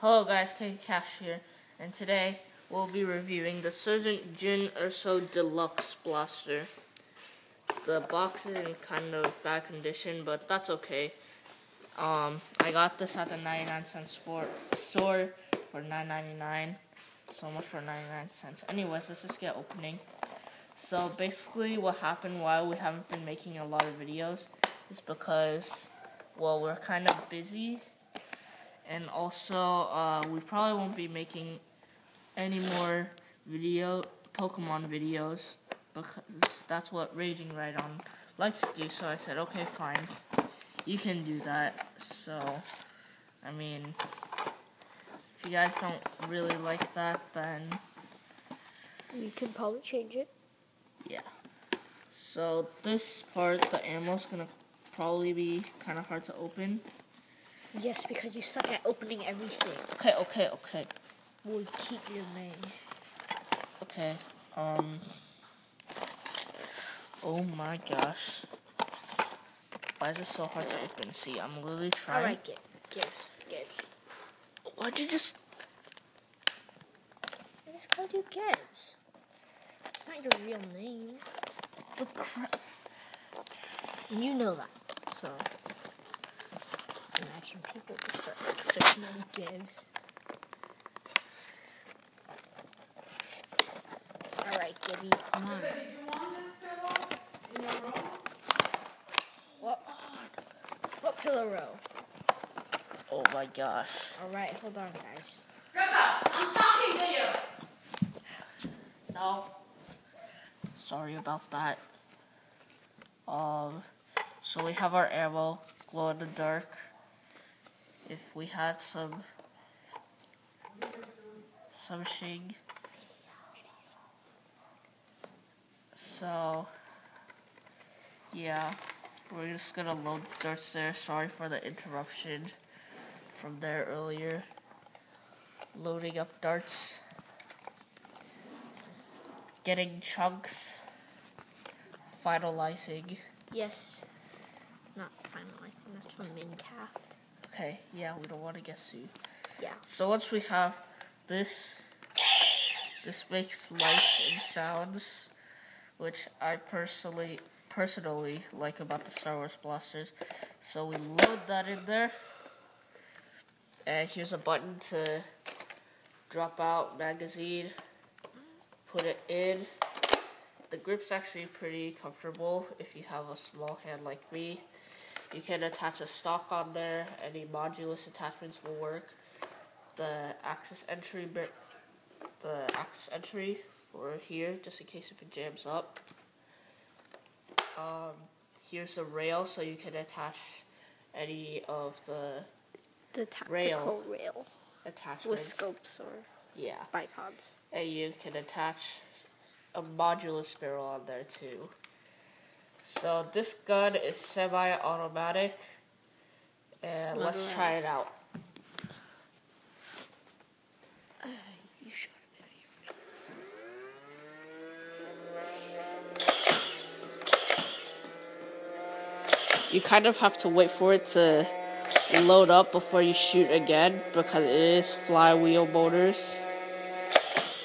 Hello guys, Cash here, and today we'll be reviewing the Sergeant Jyn Erso Deluxe Blaster. The box is in kind of bad condition, but that's okay. I got this at the 99-cent store for $9.99. So much for 99 cents. Anyways, let's just get opening. So basically what happened why we haven't been making a lot of videos is because, well, we're kind of busy. And also, we probably won't be making any more Pokemon videos, because that's what Raging Right On likes to do. So I said, okay, fine, you can do that. So, I mean, if you guys don't really like that, then you can probably change it. Yeah. So this part, the ammo's gonna probably be kind of hard to open. Yes, because you suck at opening everything. Okay. We'll keep your name. Okay. Oh my gosh. Why is it so hard to open? See, I'm literally trying. Alright, give. Why'd you just... I just called you Gibbs. It's not your real name. The crap. And you know that, so... Imagine people would start like searching on Gibbs. Alright, Gibby, come on. Did you want this pillow in your room? What pillow row? Oh my gosh. Alright, hold on, guys. Grandpa, I'm talking to you. No. Sorry about that. So we have our ammo, glow in the dark. If we had some shing. So yeah, we're just gonna load darts there. Sorry for the interruption from there earlier. Loading up darts. Getting chunks. Finalizing. Yes. Not finalizing, that's from Minecraft. Okay, yeah, we don't want to get sued. Yeah. So once we have this makes lights and sounds, which I personally like about the Star Wars blasters. So we load that in there, and here's a button to drop out magazine. Put it in. The grip's actually pretty comfortable if you have a small hand like me. You can attach a stock on there. Any modulus attachments will work. The access entry for here, just in case if it jams up. Here's a rail, so you can attach any of the tactical rail attachments with scopes or bipods. And you can attach a modulus barrel on there too. So this gun is semi-automatic, and let's try it out. You shot a bit of your face. You kind of have to wait for it to load up before you shoot again, because it is flywheel motors.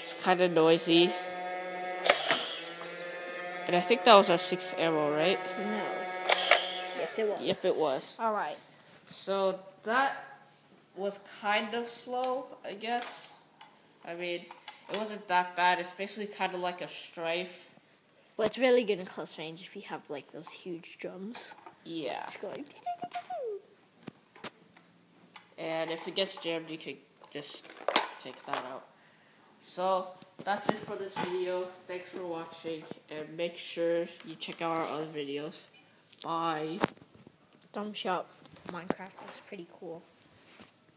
It's kind of noisy. And I think that was our 6th ammo, right? No. Yes, it was. Yep, it was. Alright. So that was kind of slow, I guess. I mean, it wasn't that bad. It's basically kind of like a strife. Well, it's really good in close range if you have like those huge drums. Yeah. It's going. And if it gets jammed, you can just take that out. So that's it for this video. Thanks for watching, and make sure you check out our other videos. Bye. Thumbs up. Minecraft is pretty cool.